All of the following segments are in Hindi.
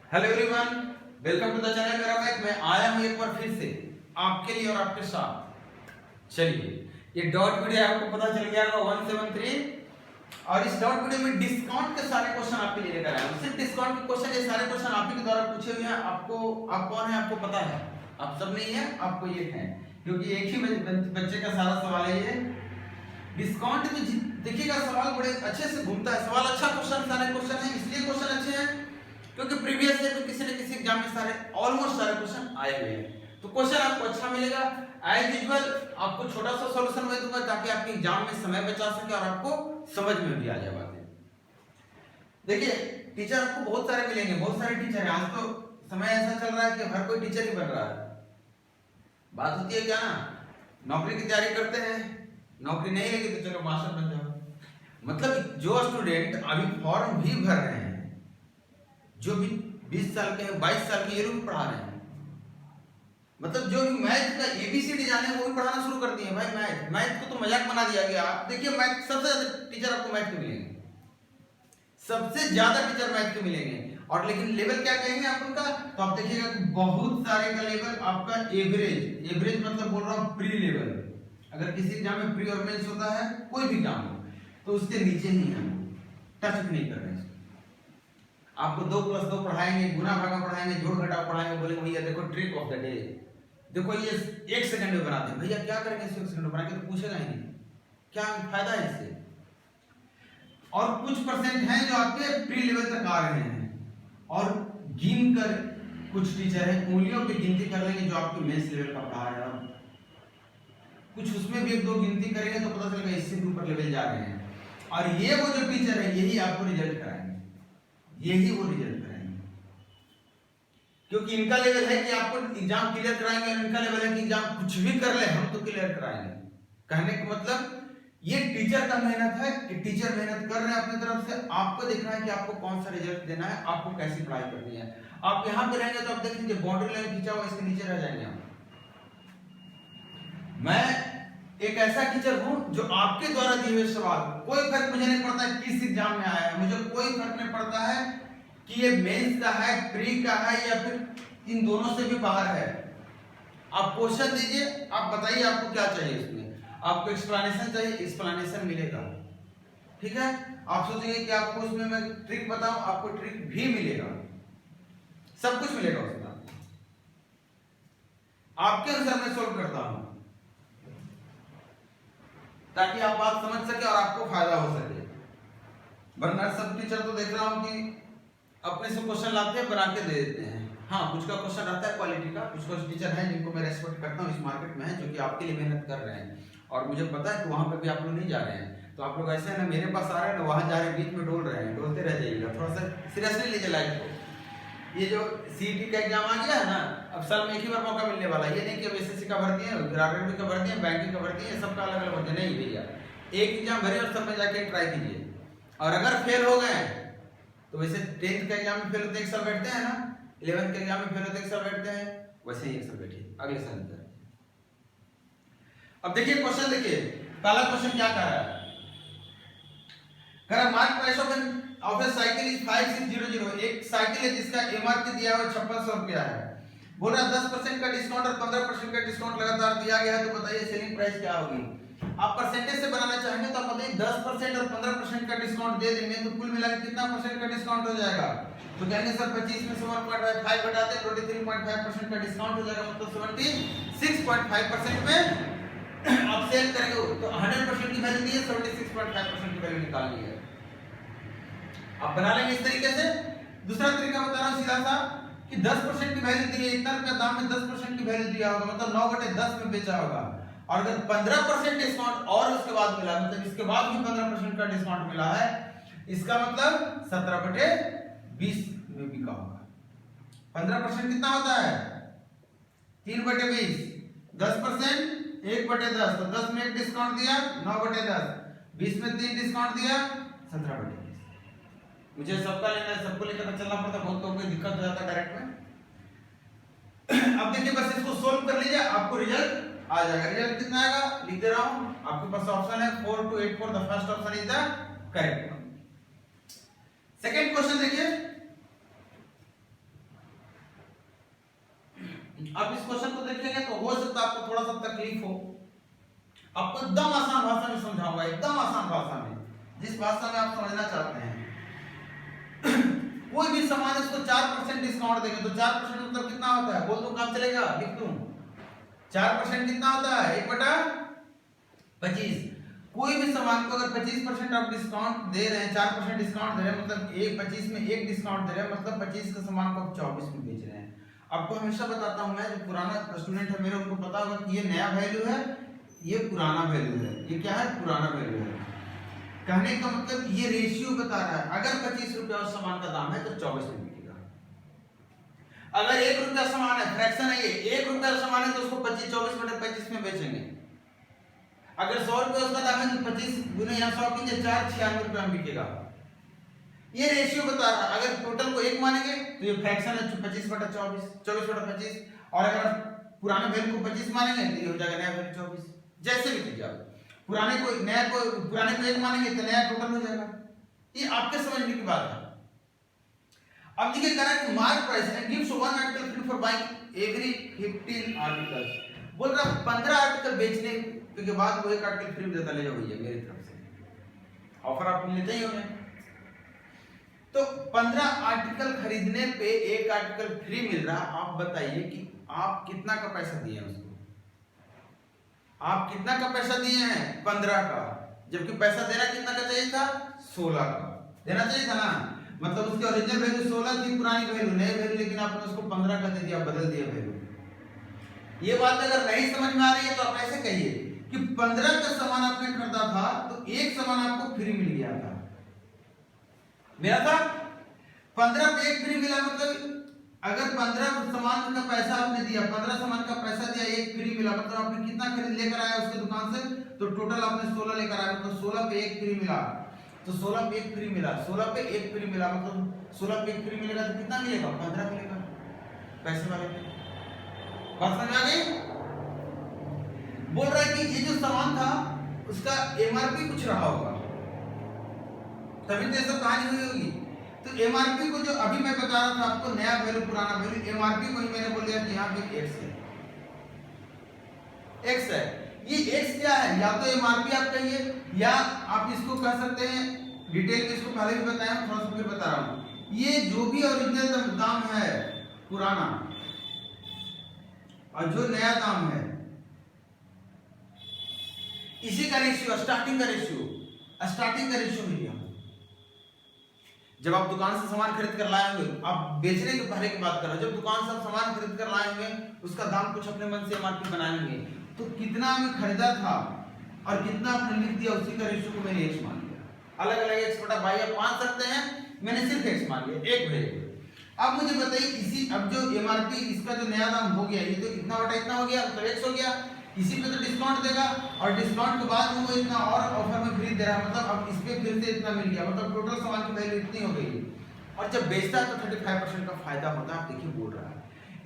Hello everyone, welcome to the channel. मेरा माइक मैं आया हूं एक बार फिर से आपके लिए और आपके साथ। चलिए, ये डॉट वीडियो आपको पता चल गया होगा 173, और इस डॉट वीडियो में डिस्काउंट के सारे क्वेश्चन आपके लिए लेकर आया हूं। सिर्फ डिस्काउंट के क्वेश्चन, ये सारे क्वेश्चन आप ही के द्वारा पूछे हुए हैं। आप कौन है आपको पता है? आप सब नहीं है, आपको ये है, क्योंकि एक ही बच्चे का सारा सवाल है ये। डिस्काउंट में देखिएगा, सवाल बड़े अच्छे से घूमता है। सवाल अच्छा क्वेश्चन, सारे क्वेश्चन है, इसलिए क्वेश्चन अच्छे हैं क्योंकि प्रीवियस ईयर में किसी न किसी एग्जाम में ऑलमोस्ट सारे क्वेश्चन आए हुए हैं। तो क्वेश्चन आपको अच्छा मिलेगा। एज यूजुअल आपको छोटा सा सॉल्यूशन मैं दूंगा ताकि आपके एग्जाम में समय बचा सके और आपको समझ में भी आ जाए बातें। देखिए, टीचर आपको बहुत सारे मिलेंगे, बहुत सारे टीचर हैं। आज तो समय ऐसा चल रहा है कि हर कोई टीचर ही बन रहा है। बात होती है क्या ना, नौकरी की तैयारी करते हैं, नौकरी नहीं लगी तो चलो मास्टर बन जाओ। मतलब जो स्टूडेंट अभी फॉर्म भी भर रहे हैं, जो भी 20 साल के हैं, 22 साल के, ये लोग पढ़ा रहे हैं। मतलब जो भी मैथ का एबीसीडी जाने वो भी पढ़ाना शुरू कर दिए। भाई मैथ को तो मजाक बना दिया गया। आप देखिए, मैथ सबसे ज्यादा टीचर आपको मैथ के मिलेंगे, सबसे ज्यादा टीचर मैथ के मिलेंगे। और लेकिन लेवल क्या कहेंगे आप उनका? तो आप देखिएगा कि बहुत सारे का लेवल आपका एवरेज मतलब बोल रहा हूँ प्री लेवल। अगर किसी एग्जाम में प्री और मेंस होता है, कोई भी एग्जाम हो, तो उसके नीचे ही हम टच भी नहीं कर रहे हैं। आपको 2+2 पढ़ाएंगे, गुना भागा पढ़ाएंगे, जोड़ घटाव पढ़ाएंगे, बोलेंगे भैया देखो ट्रिक ऑफ द डे, देखो ये 1 सेकंड में बनाते हैं। भैया क्या करेंगे इसे 1 सेकंड में बना के? तो पूछेगा ही नहीं, क्या फायदा है इससे? और कुछ परसेंट हैं जो आपके प्री लेवल तक आ रहे हैं, और गिन कर कुछ टीचर हैं उंगलियों पे गिनती कर लेंगे जो आपके मेंस लेवल का पढ़ा रहे हैं। कुछ उसमें भी 1-2 गिनती करेंगे तो पता चलेगा इससे भी ऊपर लेवल जा रहे हैं। और ये वो जो टीचर है, यही आपको रिजल्ट कराएंगे, यही वो रिजल्ट कराएंगे, क्योंकि इनका लेवल है कि आपको एग्जाम क्लियर कराएंगे, और इनका लेवल है कि एग्जाम कुछ भी कर ले हम तो क्लियर कराएंगे। कहने का मतलब ये टीचर का मेहनत है कि टीचर मेहनत कर रहे हैं अपनी तरफ से। आपको देखना है कि आपको कौन सा रिजल्ट देना है, आपको कैसी पढ़ाई करनी है। आप यहाँ पे रहेंगे तो आप देख लीजिए बाउंड्री लाइन खींचा हुआ, इसके नीचे रह जाएंगे आप। मैं एक ऐसा टीचर हूं जो आपके द्वारा दिए हुए सवाल, कोई फर्क मुझे नहीं पड़ता है किस एग्जाम में आया है, मुझे कोई फर्क नहीं पड़ता है कि ये मेंस का है, प्री का है, या फिर इन दोनों से भी बाहर है। आप क्वेश्चन दीजिए, आप बताइए आपको क्या चाहिए इसमें। आपको एक्सप्लेनेशन चाहिए, एक्सप्लेनेशन मिलेगा, ठीक है। आप सोचेंगे कि आपको उसमें मैं ट्रिक बताऊं, आपको ट्रिक भी मिलेगा, सब कुछ मिलेगा उसमें। आपके अनुसार मैं सोल्व करता हूं ताकि आप बात समझ सके और आपको फायदा हो सके। वरना सब टीचर तो देख रहा हूं कि अपने से क्वेश्चन लाते हैं, बना के दे देते हैं। हाँ, कुछ का क्वेश्चन आता है क्वालिटी का, कुछ टीचर हैं जिनको मैं रेस्पेक्ट करता हूँ इस मार्केट में है, जो कि आपके लिए मेहनत कर रहे हैं, और मुझे पता है कि वहां पे भी आप लोग नहीं जा रहे हैं। तो आप लोग ऐसे ना मेरे पास आ रहे हैं ना वहां जा रहे हैं, बीच में डोल रहे हैं, डोलते रह जाइएगा। थोड़ा सा सीरियसली लीजिए लाइफ को। ये जो सीईटी का एग्जाम आ गया है ना, अब साल में एक ही बार मौका मिलने वाला है। ये नहीं कि अब एसएससी का भरती है, आरआरबी का भरती है, बैंकिंग का भरती है, सबका अलग अलग भरती है, नहीं भैया। एक एग्जाम भरिए और सब में जाके ट्राई कीजिए। और अगर फेल हो गए तो वैसे 10th का एग्जाम में फेल होते 1 साल बैठते हैं ना, 11th के एग्जाम में फेल होते 1 साल बैठते हैं, वैसे ही 1 साल बैठिए, अगले साल निकल। अब देखिए क्वेश्चन, देखिए पहला क्वेश्चन क्या कह रहा है। कह रहा mark price of A cycle is 5600। एक साइकिल है जिसका एमआरपी दिया हुआ 5600 रुपया है। बोल रहा 10% का डिस्काउंट और 15% का डिस्काउंट लगातार दिया गया है, तो बताइए सेलिंग प्राइस क्या होगी। आप परसेंटेज से बनाना चाहेंगे तो आप बताइए 10% और 15% का डिस्काउंट दे देंगे तो कुल मिलाकर कितना परसेंट का डिस्काउंट हो जाएगा। तो कहेंगे सर 25 में से 1.5 घटाते हैं 23.5% का डिस्काउंट हो जाएगा, मतलब 76.5% में आप सेल करेंगे। तो 100% की वैल्यू दी है, 76.5% की वैल्यू निकालनी है। आप बना लेंगे इस तरीके से। दूसरा तरीका बता रहा हूं सीधा सा कि 10% की वैल्यू दी है, इतना रुपया दाम में 10% की वैल्यू दिया होगा, मतलब 9/10 में बेचा होगा। और अगर 15% डिस्काउंट और उसके बाद मिला, मतलब इसके बाद भी 15% का डिस्काउंट मिला है, इसका मतलब 17/20 में बिका होगा। 15% कितना होता है? 3/20। 10% 1/10, तो 10 में 1 डिस्काउंट दिया 9/10, 20 में 3 डिस्काउंट दिया 17/20। मुझे सबका लेना है, सबको लेकर चलना पड़ता, बहुत लोगों को दिक्कत हो जाता है डायरेक्ट में। अब देखिए बस इसको सोल्व कर लीजिए, आपको रिजल्ट आ जाएगा। रिजल्ट कितना आएगा लिख दे रहा हूं, आपके पास ऑप्शन है 4 to 8 4, the first option is the correct one. Second question देखिए, आप इस क्वेश्चन को देखेंगे तो हो सकता है आपको थोड़ा सा तकलीफ हो, आपको एकदम आसान भाषा में समझाऊंगा, एकदम आसान भाषा में, जिस भाषा में आप समझना चाहते हैं। कोई भी सामान है उसको 4% डिस्काउंट देंगे तो 4% मतलब कितना होता है, बोल दूं काम चलेगा, लिख दूं। 4% कितना होता है, 1/25। कोई भी सामान को अगर 25% आप डिस्काउंट दे रहे हैं, 4% डिस्काउंट दे रहे हैं, मतलब 25 में 1 डिस्काउंट दे रहे हैं, मतलब 25 का सामान को आप 24 में बेच रहे हैं। आपको हमेशा बताता हूं मैं, जो पुराना स्टूडेंट है मेरे, उनको पता होगा कि ये नया वैल्यू है, ये पुराना वैल्यू है। ये क्या है, पुराना वैल्यू है। कहने का मतलब ये रेशियो बता रहा है, अगर 25 रुपया उस सामान का दाम है तो 24 में बिकेगा। अगर 1 रुपया सामान है, फ्रैक्शन है, ये 1 रुपया सामान है तो उसको 24 में बेचेंगे। अगर 100 रुपये उसका दाम है तो 25 गुने यहाँ 100 कीजिए, 96 रुपये में बिकेगा। ये रेशियो बता रहा है। अगर टोटल को 1 मानेंगे तो ये फ्रैक्शन है 25/24, 24/25, और अगर पुराने वैल्यू को 25 मानेंगे तो ये हो जाएगा नया वैल्यू 24। जैसे भी कीजिए आप, पुराने को 1 मानेंगे तो नया टोटल हो जाएगा। ये आपके समझने की बात है। अब देखिए कह रहा है कि mark price and gives 1 article free for buying every 15 articles. बोल रहा 15 आर्टिकल बेचने के बाद वो 1 आर्टिकल फ्री देता, ले जाओ भैया मेरी तरफ से, ऑफर आप लेते ही होंगे। तो 15 आर्टिकल खरीदने पे 1 आर्टिकल फ्री मिल रहा। आप बताइए कि आप कितना का पैसा दिए हैं उसको, आप कितना का पैसा दिए हैं, 15 का, जबकि पैसा देना कितना का चाहिए था, 16 का देना चाहिए था ना। मतलब उसकी ओरिजिनल वैल्यू 16 थी, पुरानी वैल्यू नई वैल्यू, लेकिन आपने उसको 15 का दे दिया, बदल दिया वैल्यू। ये बात अगर नहीं समझ में आ रही है तो आप ऐसे कहिए कि 15 का सामान आपने खरीदा था तो 1 सामान आपको फ्री मिल गया था, मिला था 15 पे 1 फ्री मिला। मतलब अगर 15 सामान का पैसा आपने दिया, 15 सामान का पैसा दिया, 1 फ्री मिला, मतलब आपने कितना खरीद लेकर आया उसके दुकान से, तो टोटल आपने 16 लेकर आया, मतलब 16 पे 1 फ्री मिला, तो 16 पे 1 फ्री मिला, 16 पे 1 फ्री मिला, मतलब 16 पे 1 फ्री मिलेगा तो कितना मिलेगा, 15 मिलेगा पैसे वाले पे। बात समझ आ गई। बोल रहा है कि ये जो सामान था उसका एमआरपी कुछ रहा होगा, तभी तो ये सब कहानी हुई होगी। तो एमआरपी को जो अभी मैं बता रहा था आपको, नया वैल्यू पुराना वैल्यू, एमआरपी को ही मैंने बोल दिया कि यहाँ पे एक्स है, एक्स है। ये एक्स क्या है, या तो एमआरपी आप कहिए, या आप इसको कह सकते हैं, डिटेल में इसको पहले भी बताया, थोड़ा सा फिर बता रहा हूं, ये जो भी ओरिजिनल दाम है पुराना और जो नया दाम है, इसी का रेशियो, स्टार्टिंग का रेशियो मिल गया। जब आप दुकान से सामान खरीद कर लाए होंगे, आप बेचने के पहले की बात कर रहे हो, जब दुकान से आप सामान खरीद कर लाए होंगे, उसका दाम कुछ अपने मन से एमआरपी बनाए होंगे, तो कितना हमें खरीदा था और कितना आपने लिख दिया, उसी का रेशियो को मैंने एक्स मान लिया। अलग अलग एक्स बटा वाई आप मान सकते हैं, मैंने सिर्फ एक्स मान लिया, एक वेरिएबल। अब मुझे बताइए इसी, अब जो एमआरपी इसका जो नया दाम हो गया, ये तो इतना बटा इतना हो गया, तो एक्स हो गया, इसी पे तो डिस्काउंट देगा, और डिस्काउंट के बाद वो इतना और ऑफर में फ्री दे रहा है, मतलब अब इस पे फिर से इतना मिल गया, मतलब टोटल सामान की वैल्यू इतनी हो गई। और जब बेचता है तो 35% का फायदा होता है। आप देखिए बोल रहा है,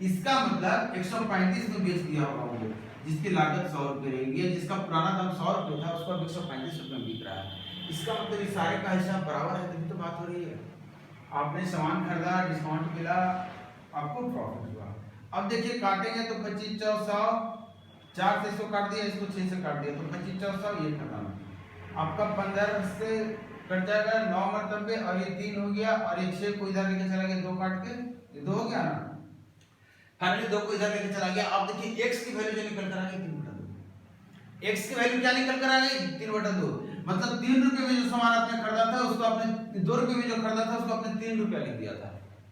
इसका मतलब 135 में बेच दिया होगा वो, जिसकी लागत 100 रुपये रहेगी, जिसका पुराना दाम 100 रुपये था, उसको 135 रुपये में बिक रहा है। इसका मतलब इस सारे का हिसाब बराबर है, तभी तो बात हो रही है। आपने सामान खरीदा, डिस्काउंट मिला, आपको प्रॉफिट हुआ। अब देखिए काटेंगे तो 25 4 100, 4 से 100 काट दिया, इसको 6 से काट दिया, तो 25 4 100 ये खत्म। आपका 15 से कट जाएगा 9 मरतबे, और ये 3 हो गया, और ये 6 को इधर लेके चला गया, 2 काट के, ये 2 हो गया ना, फाइनली 2 को इधर लेके चला गया। आप देखिए x की वैल्यू जो निकल कर आ गई 3/2। x की वैल्यू क्या निकल कर आ गई, 3/2। मतलब 3 रुपए में जो सामान आपने खरीदा था उसको आपने 2 रुपए में जो खरीदा था उसको आपने 3 रुपया लिख दिया था।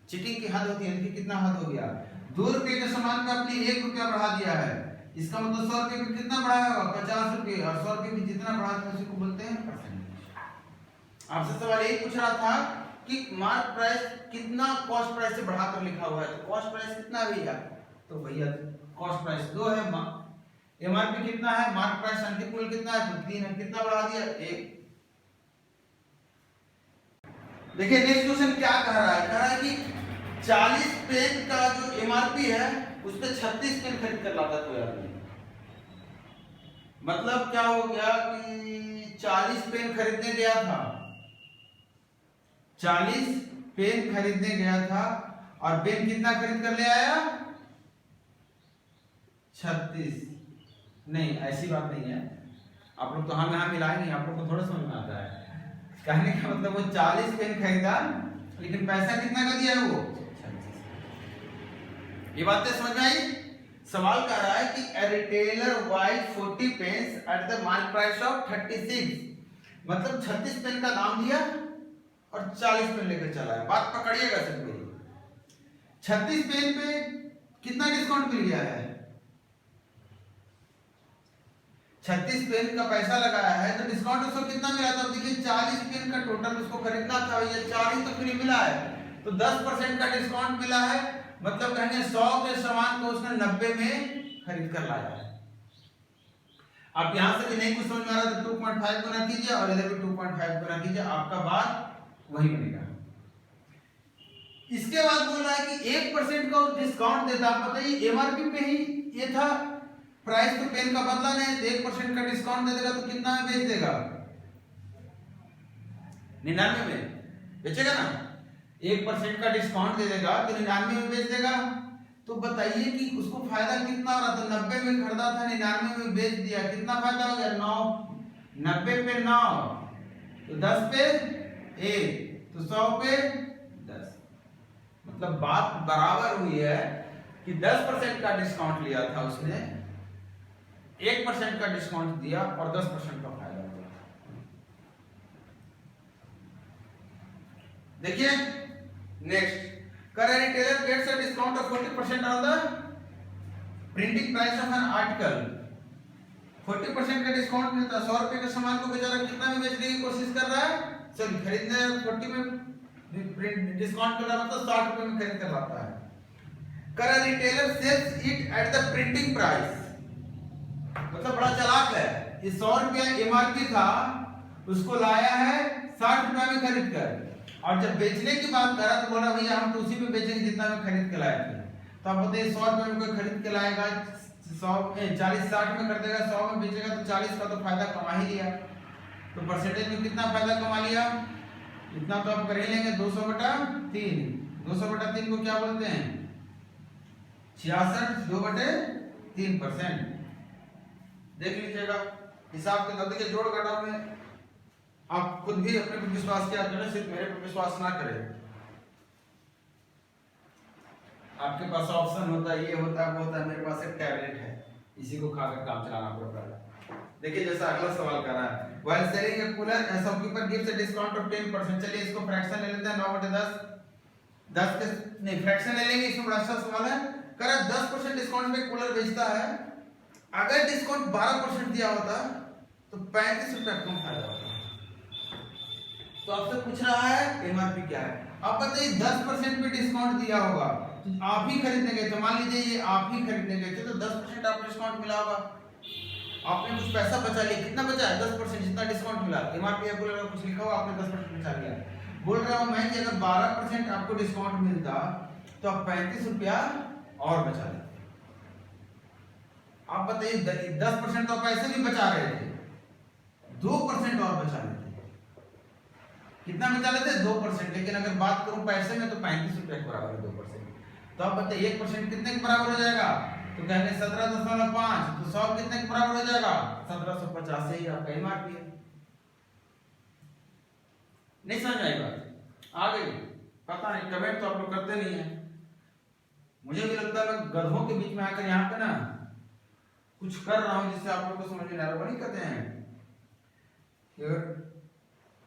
चीटिंग की हद होती है, देखिए कितना हद हो गया, 2 रुपए के सामान पे आपने 1 रुपया बढ़ा दिया है, इसका मतलब 100 रुपए पे कितना बढ़ाया होगा, 50 रुपए, और 100 रुपए पे जितना बढ़ा था उसी को बोलते हैं परसेंटेज। आपसे सवाल यही पूछ रहा था कि मार्क प्राइस कितना कॉस्ट प्राइस से बढ़ाकर लिखा हुआ है, तो कॉस्ट प्राइस कितना भैया, तो भैया कॉस्ट प्राइस 2 है, एमआरपी कितना है, मार्क प्राइस अंकित मूल्य कितना है, तो 3 है, कितना बढ़ा दिया, 1। देखिए नेक्स्ट क्वेश्चन क्या कह रहा है, कह रहा है कि 40 पेन का जो एमआरपी है उस पे 36 पेन खरीद कर लाता कोई आदमी। मतलब क्या हो गया कि 40 पेन खरीदने गया था, 40 पेन खरीदने गया था, और पेन कितना खरीद कर ले आया, 36, नहीं ऐसी बात नहीं है, आप लोग तो हम यहाँ मिलाएंगे, आप लोग को थोड़ा समझ में आता है। कहने का मतलब वो 40 पेन खरीदा लेकिन पैसा कितना का दिया है वो 36। ये बातें समझ में आई? सवाल कह रहा है कि a retailer buys 40 pens at the mark price of 36, मतलब 36 पेन का दाम दिया और 40 पेन लेकर चला है। बात पकड़िएगा सब मेरी। 36 पेन पे कितना डिस्काउंट मिल गया है? 36 पेन का पैसा लगाया है तो डिस्काउंट उसको कितना मिला था? देखिए 40 पेन का टोटल उसको खरीदना था, ये 40 तो फ्री मिला है, तो 10% का डिस्काउंट मिला है, मतलब कहेंगे 100 के सामान को उसने 90 में खरीद कर लाया है। आप यहां से भी नहीं कुछ समझ में आ रहा तो 2.5 गुना कीजिए और इधर भी 2.5 गुना कीजिए, आपका बात वही बनेगा। इसके बाद बोल रहा है कि 1% का डिस्काउंट देता, आप बताइए एमआरपी पे ही ये था, प्राइस तो पेन का बदला नहीं, तो 1% का डिस्काउंट दे देगा तो कितना में बेच देगा? 99 में बेचेगा ना। 1% का डिस्काउंट दे देगा तो 99 में बेच देगा। तो बताइए कि उसको फायदा कितना हो रहा था? 90 में खरीदा था, 99 में बेच दिया, कितना फायदा हो गया? 9, 90 पे 9 तो 10 पे 1 तो 100 पे 10, मतलब बात बराबर हुई है कि 10% का डिस्काउंट लिया था उसने, 1% का डिस्काउंट दिया और 10% का फायदा हुआ। देखिए next, current retailer gets a discount of 40% on the printing price of an article। 40% का डिस्काउंट मिलता है, 100 रुपए के सामान को बेचारा कितना में बेचने की कोशिश कर रहा है? सॉरी खरीदने 40 में डिस्काउंट मिल रहा है, मतलब 60 रुपए में खरीद कर लाता है। current retailer sells it at the printing price, मतलब बड़ा चालाक है, ये 100 रुपया एमआरपी था, उसको लाया है 60 रुपया में खरीद कर, और जब बेचने की बात करा तो बोला भैया हम तो उसी में बेचेंगे जितना में खरीद के लाए थे। तो आप बताइए 100 रुपए में कोई खरीद के लाएगा, 40-60 में कर देगा, 100 में बेचेगा तो 40 का तो फायदा कमा ही लिया। तो परसेंटेज में कितना फायदा कमा लिया? इतना तो आप कर ही लेंगे, 200/3। 200/3 को क्या बोलते हैं? 66, 2/3%। देख लीजिएगा हिसाब के, देखिए जोड़ घटाव में आप खुद भी अपने पर विश्वास किया करें, सिर्फ मेरे पर विश्वास ना करें। आपके पास ऑप्शन होता है, ये होता है, वो होता है, मेरे पास एक टैबलेट है, इसी को खाकर काम चलाना पड़ता है। देखिए जैसा अगला सवाल कर रहा है, while selling a cooler a shopkeeper gives a discount of 10%। चलिए इसको फ्रैक्शन ले लेते हैं, 9/10, 10 के नहीं फ्रैक्शन ले लेंगे, इसमें बड़ा अच्छा सवाल है। कर 10% डिस्काउंट पे कूलर बेचता है, अगर डिस्काउंट 12% दिया होता तो 35 रुपया कम फायदा होता। तो आपसे पूछ रहा है एमआरपी क्या है, आप बताइए 10% पे डिस्काउंट दिया होगा तो आप ही खरीदने गए, तो मान लीजिए ये आप ही खरीदने गए थे तो 10% आपको डिस्काउंट मिला होगा, आपने कुछ पैसा बचा लिया, कितना बचा है? 10%, जितना डिस्काउंट मिला। एमआरपी है बोल रहा कुछ लिखा हुआ, आपने 10% बचा लिया। बोल रहा हूं मैं कि अगर 12% आपको डिस्काउंट मिलता तो आप 35 रुपया और बचा लेते। आप बताइए 10% तो आप ऐसे भी बचा रहे थे, 2% और बचा लेते। कितना बचा लेते? 2%। लेकिन अगर बात करूं पैसे में तो 35 रुपए के बराबर है 2%। तो आप बताइए 1% कितने के बराबर हो जाएगा? तो कहेंगे 17.5, तो 100 कितने के बराबर हो जाएगा? 1750 से ही आपका एमआरपी है। नहीं समझ आई बात? आ गई? पता नहीं, कमेंट तो आप लोग करते नहीं है। मुझे भी लगता है मैं गधों के बीच में आकर यहाँ पे ना कुछ कर रहा हूँ जिससे आप लोग को समझ में आ रहा है। नहीं कहते हैं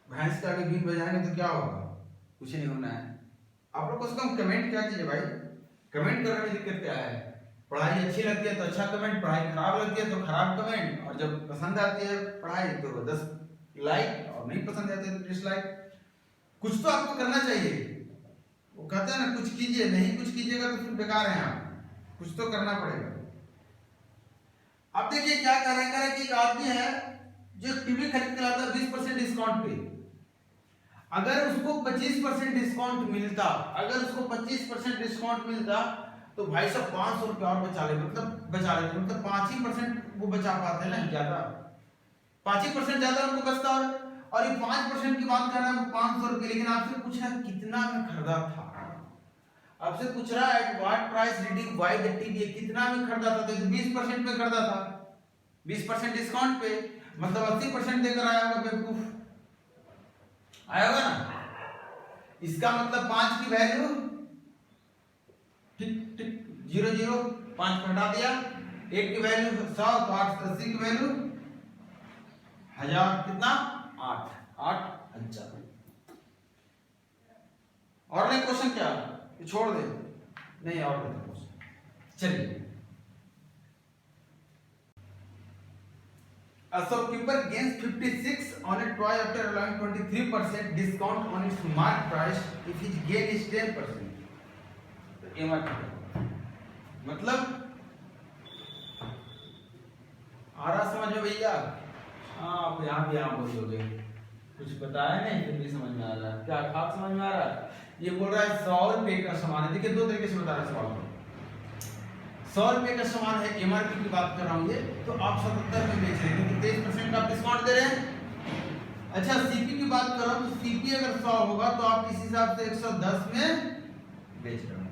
भैंस के आगे बीन बजाएंगे तो क्या होगा? कुछ नहीं होना है। आप लोग को कम कमेंट क्या कीजिए भाई, कमेंट करने में दिक्कत क्या है? पढ़ाई अच्छी लगती है तो अच्छा कमेंट, पढ़ाई खराब लगती है तो खराब कमेंट, और जब पसंद आती है पढ़ाई तो 10 लाइक, और नहीं पसंद आती है तो डिसलाइक। कुछ तो आपको करना चाहिए। वो कहते हैं ना कुछ कीजिए, नहीं कुछ कीजिएगा तो फिर बेकार है आप, कुछ तो करना पड़ेगा। अब देखिए क्या कह रहा है कि एक आदमी है जो टीवी खरीद के लाता है 20% डिस्काउंट पे, अगर उसको 25% डिस्काउंट मिलता, अगर उसको 25% डिस्काउंट मिलता तो भाई साहब 500 रुपया और बचा ले, मतलब बचा लेते, मतलब 5% वो बचा पाते ना, ज्यादा 5% ज्यादा उनको बचता। और ये 5% की बात कर रहा है 500 रुपये, लेकिन आपसे पूछा कितना में खरीदा था। आपसे पूछ रहा है at what price did you by the TV, कितना में खरीदा था, तो 20% पे खरीदा था, 20% डिस्काउंट पे, मतलब 80% देकर आया होगा बेवकूफ, आया होगा ना। इसका मतलब 5 की वैल्यू टिक टिक 0 0 5 को हटा दिया, 1 की वैल्यू 100 तो 880 की वैल्यू 1000, कितना 8 और नहीं क्वेश्चन क्या, ये छोड़ दे, नहीं और क्वेश्चन। चलिए, a shopkeeper gains 56 on a toy after allowing 23% discount on its marked price if his gain is 10%. तो MRP मतलब आ रहा समझ में भैया? हाँ, आप यहाँ भी यहाँ बोलोगे, कुछ बताया नहीं फिर भी समझ में आ रहा है क्या, खास समझ में आ रहा है। ये बोल रहा है 100 रुपए का सामान है, देखिए 2 तरीके से बता रहा है सवाल को। 100 रुपए का सामान है, एमआरपी की बात कर रहा हूँ ये, तो आप 77 में बेच रहे हैं क्योंकि 23% का आप डिस्काउंट दे रहे हैं। अच्छा, सीपी की बात कर रहा हूँ, तो सीपी अगर 100 होगा तो आप इस हिसाब से 110 में बेच रहे हो,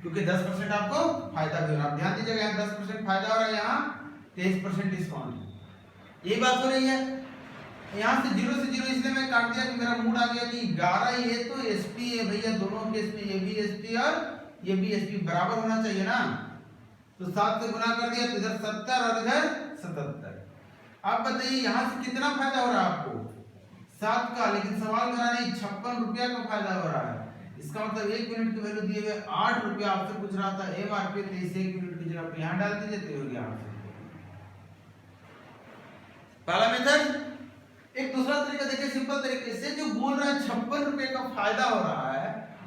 क्योंकि 10% आपको फायदा भी हो रहा है। ध्यान दीजिएगा, यहाँ 10% फायदा हो रहा है, यहाँ 23% डिस्काउंट। ये बात हो रही है। यहाँ से 0 से 0 इसलिए मैं काट दिया कि मेरा मूड आ गया कि 11 ये तो एसपी है भैया, दोनों केस में ये भी एसपी और ये भी एसपी बराबर होना चाहिए ना, तो 7 से गुना कर दिया तो इधर 70 और इधर 77। आप बताइए यहाँ से कितना फायदा हो रहा है आपको? 7 का, लेकिन सवाल करा नहीं 56 रुपया का फायदा हो रहा है। इसका मतलब 1 यूनिट की वैल्यू दिए हुए 8 रुपया, आपसे पूछ रहा था एमआरपी, तो इसे 1 यूनिट की जगह पे यहाँ डाल दीजिए तो हो गया आंसर। पहला मेथड। एक दूसरा तरीका देखिए, सिंपल तरीके से, जो बोल रहा है 56 रुपए का फायदा हो रहा है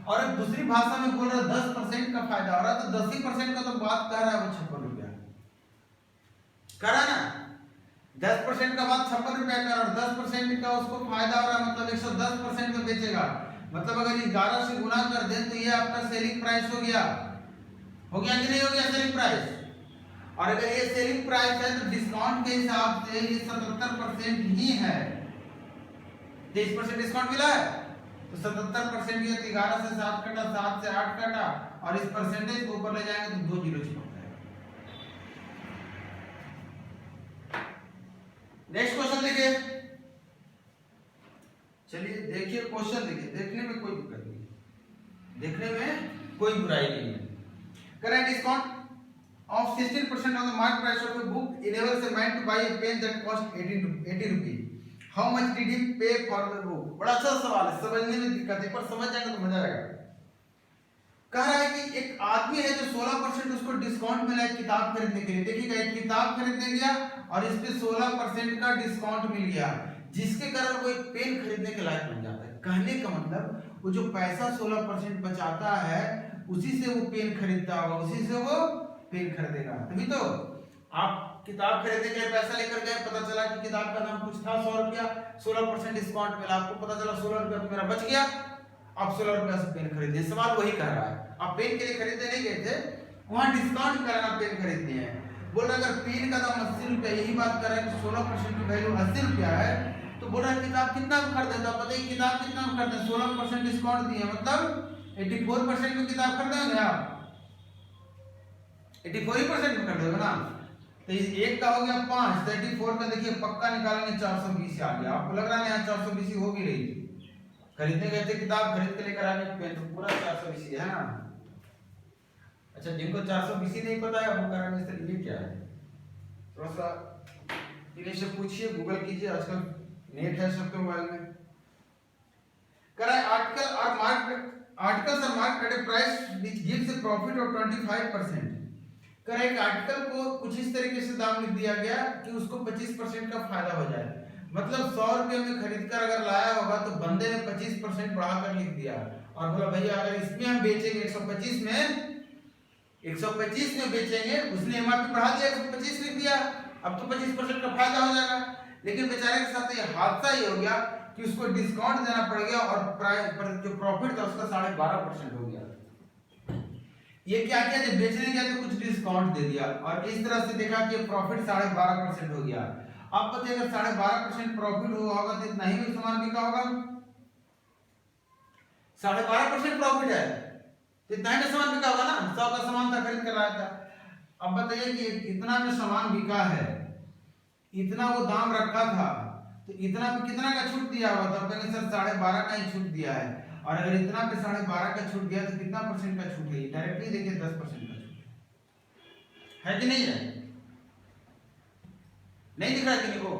और एक दूसरी भाषा में बोल रहा है 10% का फायदा हो रहा है, तो 10% का तो बात कर रहा है वो 56 रुपया कर रहा है ना। 10% का बात 56 रुपया कर, और 10% का उसको फायदा हो रहा है, मतलब 110% में बेचेगा। मतलब अगर 11 से गुना कर दें तो ये आपका सेलिंग प्राइस हो गया कि नहीं हो गया सेलिंग प्राइस। और अगर ये सेलिंग प्राइस है तो डिस्काउंट के हिसाब से ये 77% ही है, 23% डिस्काउंट मिला है तो 77% ये 11 से 7 कटा, 7 से 8 कटा, और इस परसेंटेज को ऊपर ले जाएंगे तो 2 जीरो चिपक जाएगा। नेक्स्ट क्वेश्चन देखिए, चलिए देखिए क्वेश्चन देखिए, देखने में कोई दिक्कत नहीं, देखने में कोई बुराई नहीं है। Current discount of 16% on the market price of a book enables a man to buy a pen that cost 80 rupees. How much did he pay for the book? बड़ा अच्छा सवाल है, समझने में दिक्कत है, पर समझ जाएंगे तो मजा आएगा। कह रहा है कि एक आदमी है जो 16% उसको डिस्काउंट मिला है किताब खरीदने के लिए। देखिएगा, एक किताब खरीदने गया और इस पे 16% का डिस्काउंट मिल गया, जिसके कारण वो एक पेन खरीदने के लायक बन जाता है। कहने का मतलब वो जो पैसा 16% बचाता है उसी से वो पेन खरीदता होगा, उसी से वो पेन खरीदेगा। तभी तो आप किताब खरीदने के लिए पैसा लेकर गए, पता चला कि किताब का दाम कुछ था 100 रुपया, 16% डिस्काउंट मिला, आपको पता चला 16 रुपया तो मेरा बच गया, आप 16 रुपया से पेन खरीदे। सवाल वही कर रहा है, आप पेन के लिए खरीदने नहीं गए थे, वहां डिस्काउंट के कारण आप पेन खरीदते हैं। बोल रहा अगर पेन का दाम 80 रुपया, यही बात कर रहा है कि 16% की वैल्यू 80 रुपया है, तो बोल रहा है किताब कितना में खरीदे, तो बताइए किताब कितना में खरीदे, 16% डिस्काउंट दिए, मतलब 84% में किताब खरीदेंगे आप, 84% में कर दोगे ना। तो एक का हो गया 5, 34 का देखिए पक्का निकालेंगे 420 आ गया। आपको लग रहा है यहाँ 420 हो भी रही थी, खरीदने गए थे किताब, खरीद के लेकर आ गए तो पूरा 420 है ना। अच्छा, जिनको 420 नहीं पता है वो कारण इस ये क्या है, थोड़ा सा इन्हें से पूछिए, गूगल कीजिए, आजकल नेट है सबके मोबाइल में। कह रहा है articles are marked at a price which gives a profit of 25%। कर एक आर्टिकल को कुछ इस तरीके से दाम लिख दिया गया कि उसको 25% का फायदा हो जाए, मतलब 100 रुपये में खरीद कर अगर लाया होगा तो बंदे ने 25% बढ़ाकर लिख दिया और बोला भैया अगर इसमें हम बेचेंगे 125 में बेचेंगे, उसने एमआरपी बढ़ा दिया 125 लिख दिया, अब तो 25% का फायदा हो जाएगा। लेकिन बेचारे के साथ ये हादसा ये हो गया कि उसको डिस्काउंट देना पड़ गया और प्राइस पर जो प्रॉफिट था उसका 12.5% हो गया। ये क्या किया, जब बेचने गया तो कुछ डिस्काउंट दे दिया और इस तरह से देखा कि प्रॉफिट 12.5% हो गया। अब पता है अगर 12.5% प्रॉफिट हुआ होगा तो इतना ही में सामान बिका होगा, 12.5% प्रॉफिट है तो इतना ही में सामान बिका होगा ना, 100 का सामान था, खरीद कर लाया था। अब बताइए कि इतना में सामान बिका है, इतना वो दाम रखा था, तो इतना में कितना का छूट दिया हुआ था? कहेंगे सर 12.5 का ही छूट दिया है। और अगर इतना पे 12.5 का छूट दिया तो कितना परसेंट का छूट है? डायरेक्टली देखिए 10% का छूट है कि नहीं है? नहीं दिख रहा है किसी को?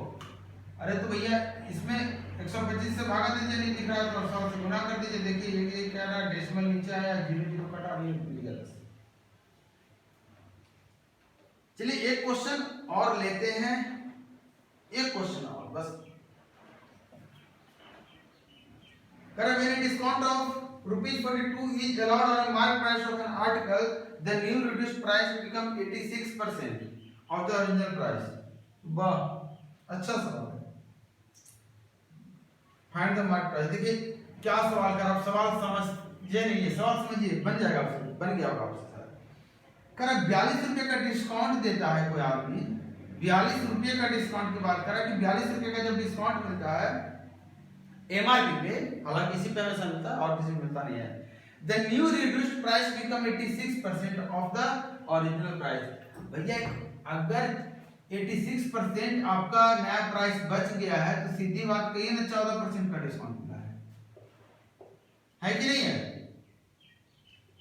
अरे तो भैया इसमें 125 से भागा दीजिए, नहीं दिख रहा है तो 100 से गुना कर दीजिए। देखिए ये क्या रहा, डेसिमल नीचे आया, 0 कटा, ये मिल गया 10। चलिए एक क्वेश्चन और लेते हैं, एक क्वेश्चन और बस। When a discount of ₹42 is allowed on a mark price of an article, the new reduced price become 86% of the original price. वाह, अच्छा सवाल है। Find the mark price। देखिए क्या सवाल कर, आप सवाल समझिए नहीं है, सवाल समझिए, बन जाएगा आपसे, बन गया होगा आपसे सर। कर 42 रुपये का डिस्काउंट देता है कोई आदमी, 42 रुपये का डिस्काउंट की बात करा कि 42 रुपये का जब डिस्काउंट मिलता है एमआरपी पे, हालांकि इसी पे हमें मिलता है और किसी में मिलता नहीं है, the new reduced price become 86% of the original price. भैया अगर 86% आपका नया प्राइस बच गया है तो सीधी बात कहिए ना 14% का डिस्काउंट मिला है कि नहीं है?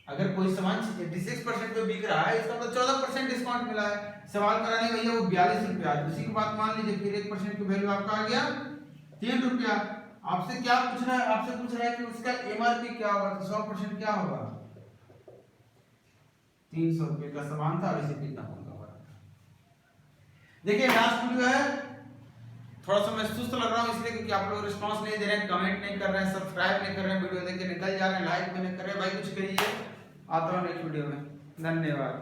अगर कोई सामान 86% पे बिक रहा है, इसका मतलब 14% डिस्काउंट मिला है। सवाल कराने भैया वो 42 रुपया, उसी की बात मान लीजिए, फिर 1% की वैल्यू आपका आ गया 3 रुपया। आपसे क्या पूछ रहा है? आपसे पूछ रहा है कि उसका एमआरपी क्या होगा, तो 100% क्या होगा? 300 रुपये का सामान था और इसे कितना होगा? देखिए लास्ट वीडियो है, थोड़ा सा मैं सुस्त लग रहा हूँ इसलिए क्योंकि आप लोग रिस्पांस नहीं दे रहे हैं, कमेंट नहीं कर रहे हैं, सब्सक्राइब नहीं कर रहे हैं, वीडियो देख के निकल जा रहे हैं, लाइक भी नहीं कर रहे हैं। भाई कुछ करिए, आता हूँ नेक्स्ट वीडियो में। धन्यवाद।